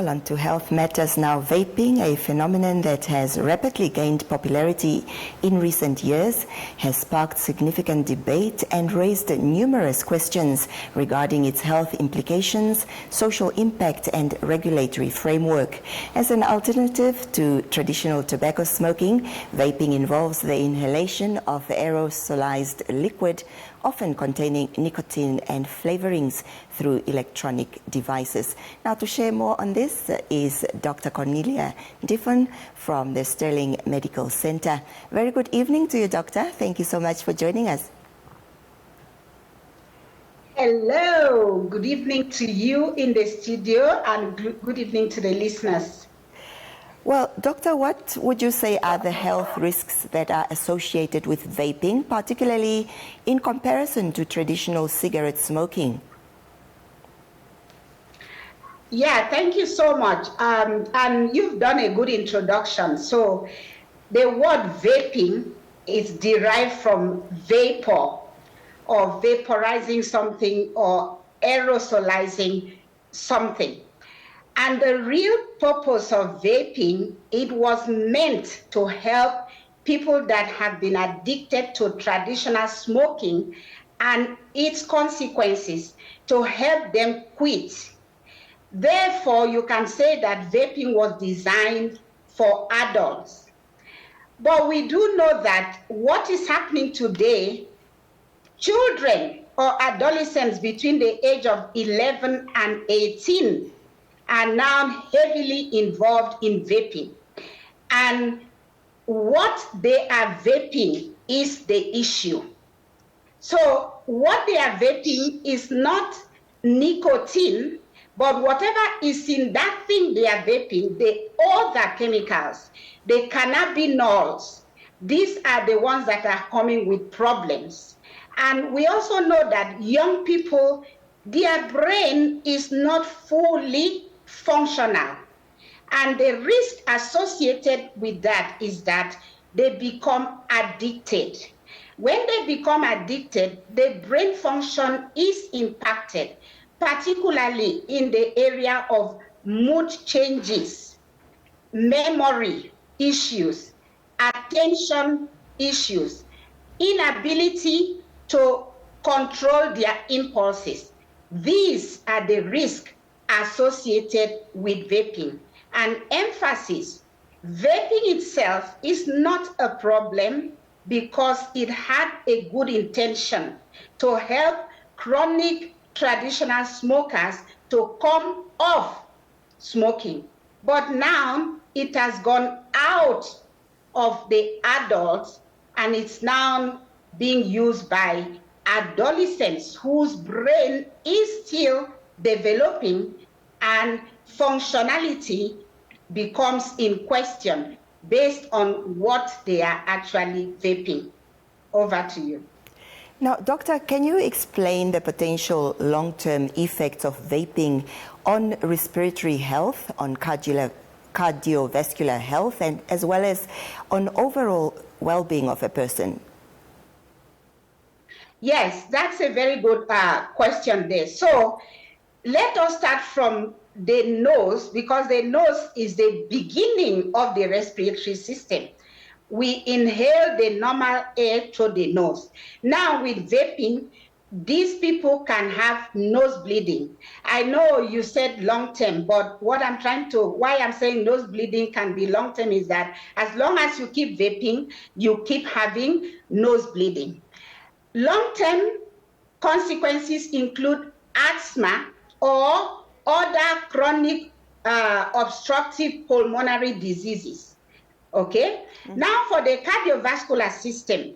Well, on to health matters now. Vaping, a phenomenon that has rapidly gained popularity in recent years, has sparked significant debate and raised numerous questions regarding its health implications, social impact, and regulatory framework. As an alternative to traditional tobacco smoking, vaping involves the inhalation of aerosolized liquid, often containing nicotine and flavorings, through electronic devices. Now, to share more on this is Dr. Cornelia Diffon from the Sterling Medical Center. Very good evening to you, Doctor. Thank you so much for joining us. Hello, good evening to you in the studio and good evening to the listeners. Well, Doctor, what would you say are the health risks that are associated with vaping, particularly in comparison to traditional cigarette smoking? Yeah, thank you so much. And you've done a good introduction. So the word vaping is derived from vapor, or vaporizing something, or aerosolizing something. And the real purpose of vaping, it was meant to help people that have been addicted to traditional smoking and its consequences, to help them quit. Therefore, you can say that vaping was designed for adults. But we do know that what is happening today, children or adolescents between the age of 11 and 18 are now heavily involved in vaping. And what they are vaping is the issue. So what they are vaping is not nicotine, but whatever is in that thing they are vaping, the other chemicals, the cannabinoids, these are the ones that are coming with problems. And we also know that young people, their brain is not fully functional. And the risk associated with that is that they become addicted. When they become addicted, the brain function is impacted, particularly in the area of mood changes, memory issues, attention issues, inability to control their impulses. These are the risks associated with vaping. And emphasis, vaping itself is not a problem because it had a good intention to help chronic traditional smokers to come off smoking. But now it has gone out of the adults and it's now being used by adolescents whose brain is still developing and functionality becomes in question based on what they are actually vaping. Over to you. Now, Doctor, can you explain the potential long-term effects of vaping on respiratory health, on cardiovascular health, and as well as on overall well-being of a person? Yes, that's a very good question there. So let us start from the nose, because the nose is the beginning of the respiratory system. We inhale the normal air through the nose. Now with vaping, these people can have nose bleeding. I know you said long term, but why I'm saying nose bleeding can be long term is that as long as you keep vaping, you keep having nose bleeding. Long-term consequences include asthma or other chronic obstructive pulmonary diseases. Okay? Mm-hmm. Now for the cardiovascular system,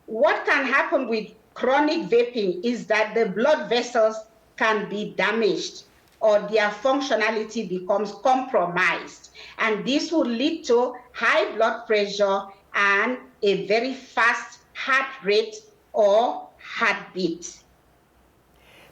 what can happen with chronic vaping is that the blood vessels can be damaged or their functionality becomes compromised. And this will lead to high blood pressure and a very fast heart rate or heartbeat.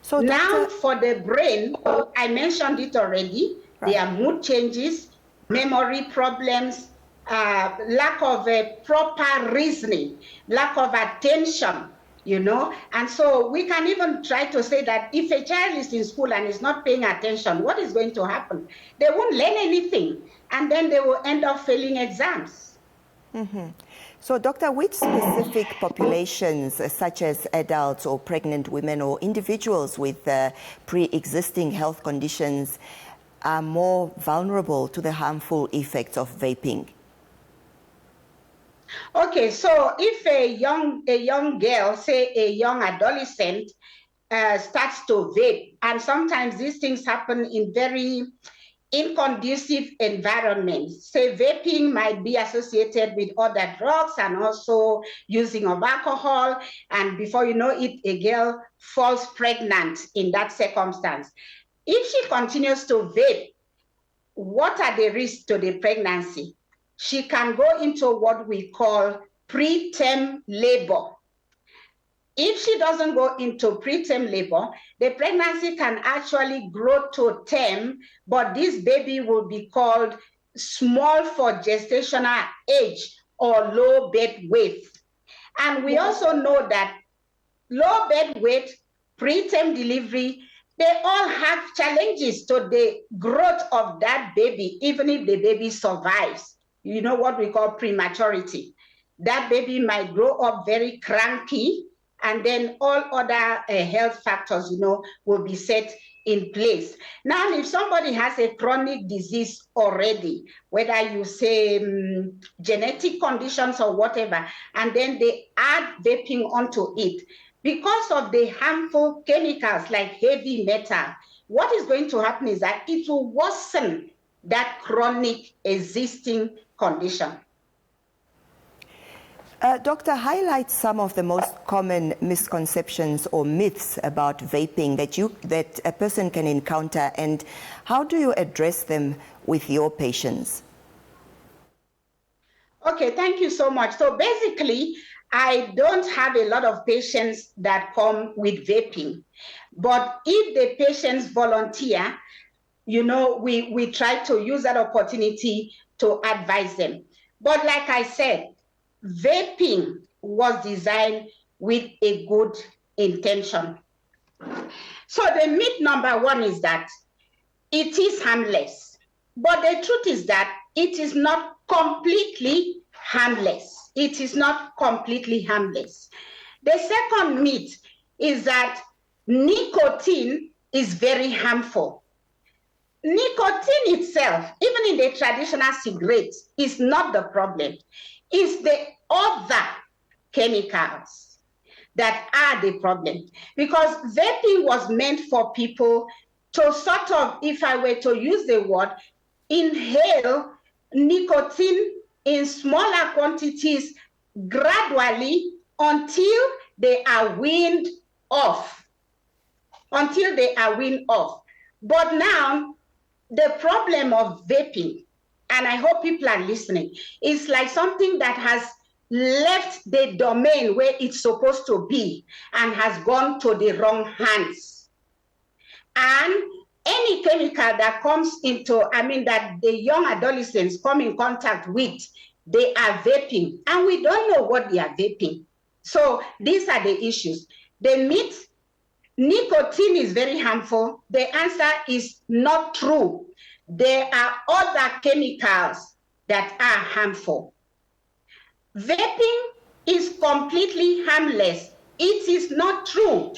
So now for the brain, I mentioned it already, right. There are mood changes, memory problems, lack of a proper reasoning, lack of attention you know. And so we can even try to say that if a child is in school and is not paying attention, what is going to happen? They won't learn anything, and then they will end up failing exams. So, doctor, which specific populations, such as adults or pregnant women or individuals with pre-existing health conditions, are more vulnerable to the harmful effects of vaping? Okay, so if a young girl, say a young adolescent, starts to vape, and sometimes these things happen in very inconducive environments. Say vaping might be associated with other drugs and also using of alcohol, and before you know it, a girl falls pregnant in that circumstance. If she continues to vape, what are the risks to the pregnancy? She can go into what we call preterm labor. If she doesn't go into preterm labor, the pregnancy can actually grow to term, but this baby will be called small for gestational age or low birth weight. And we also know that low birth weight, preterm delivery, they all have challenges to the growth of that baby, even if the baby survives. You know what we call prematurity. That baby might grow up very cranky, and then all other health factors, you know, will be set in place. Now, if somebody has a chronic disease already, whether you say genetic conditions or whatever, and then they add vaping onto it, because of the harmful chemicals like heavy metal, what is going to happen is that it will worsen that chronic existing condition. Doctor, highlight some of the most common misconceptions or myths about vaping that a person can encounter, and how do you address them with your patients? Okay, thank you so much. So basically, I don't have a lot of patients that come with vaping, but if the patients volunteer, you know, we try to use that opportunity to advise them. But like I said, vaping was designed with a good intention. So the myth number one is that it is harmless. But the truth is that it is not completely harmless. It is not completely harmless. The second myth is that nicotine is very harmful. Nicotine itself, even in the traditional cigarettes, is not the problem. It's the other chemicals that are the problem. Because vaping was meant for people to sort of, if I were to use the word, inhale nicotine in smaller quantities gradually until they are weaned off. Until they are weaned off. But now, the problem of vaping, and I hope people are listening, is like something that has left the domain where it's supposed to be and has gone to the wrong hands. And any chemical that comes into, that the young adolescents come in contact with, they are vaping, and we don't know what they are vaping. So these are the issues. The myth, nicotine is very harmful. The answer is not true. There are other chemicals that are harmful. Vaping is completely harmless. It is not true.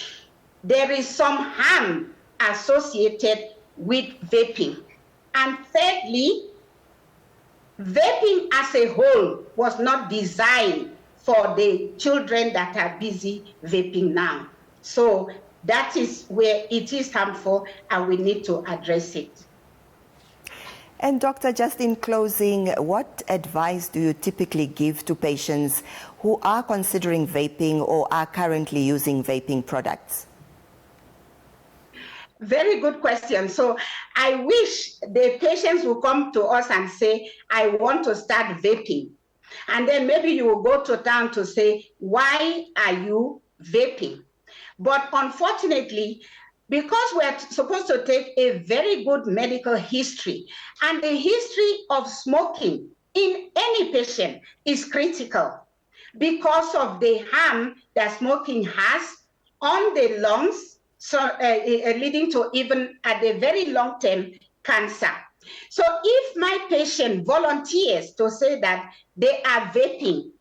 There is some harm associated with vaping. And thirdly, vaping as a whole was not designed for the children that are busy vaping now. So that is where it is harmful, and we need to address it. And doctor, just in closing, what advice do you typically give to patients who are considering vaping or are currently using vaping products? Very good question. So I wish the patients will come to us and say, I want to start vaping. And then maybe you will go to town to say, why are you vaping? But unfortunately, because we're supposed to take a very good medical history, and the history of smoking in any patient is critical. because of the harm that smoking has on the lungs, so leading to even at the very long term cancer. So if my patient volunteers to say that they are vaping,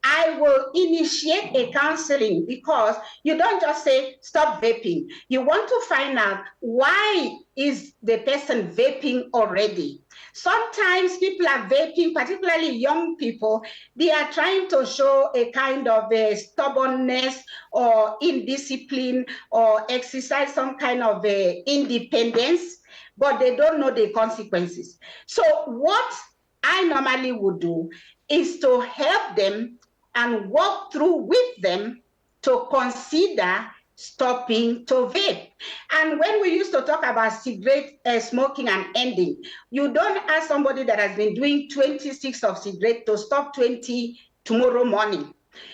I will initiate a counseling, because you don't just say stop vaping. You want to find out why is the person vaping already. Sometimes people are vaping, particularly young people, they are trying to show a kind of a stubbornness or indiscipline or exercise some kind of a independence, but they don't know the consequences. So what I normally would do is to help them and walk through with them to consider stopping to vape. And when we used to talk about cigarette smoking and ending, you don't ask somebody that has been doing 26 of cigarette to stop 20 tomorrow morning.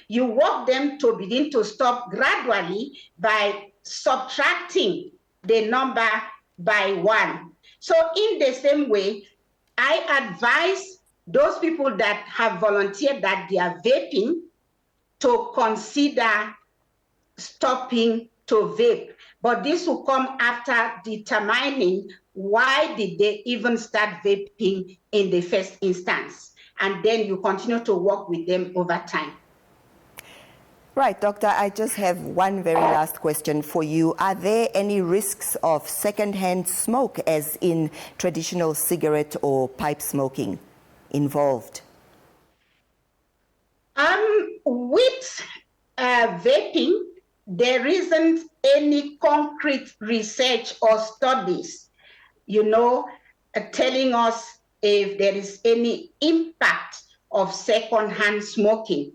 You walk them to begin to stop gradually by subtracting the number by 1. So in the same way, I advise those people that have volunteered that they are vaping to consider stopping to vape. But this will come after determining why did they even start vaping in the first instance. And then you continue to work with them over time. Right, Doctor, I just have one very last question for you. Are there any risks of secondhand smoke, as in traditional cigarette or pipe smoking, involved? With vaping, there isn't any concrete research or studies, telling us if there is any impact of secondhand smoking.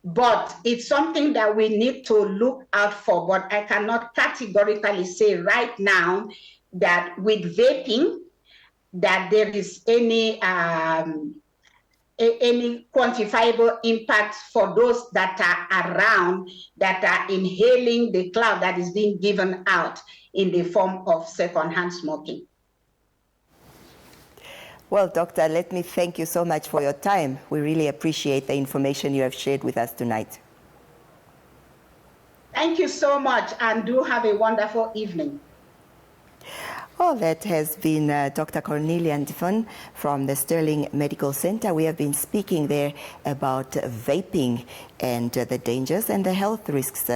But it's something that we need to look out for. But I cannot categorically say right now that with vaping that there is any quantifiable impact for those that are around, that are inhaling the cloud that is being given out in the form of secondhand smoking. Well, Doctor, let me thank you so much for your time. We really appreciate the information you have shared with us tonight. Thank you so much, and do have a wonderful evening. Well, that has been Dr. Cornelia Ndifon from the Sterling Medical Center. We have been speaking there about vaping and the dangers and the health risks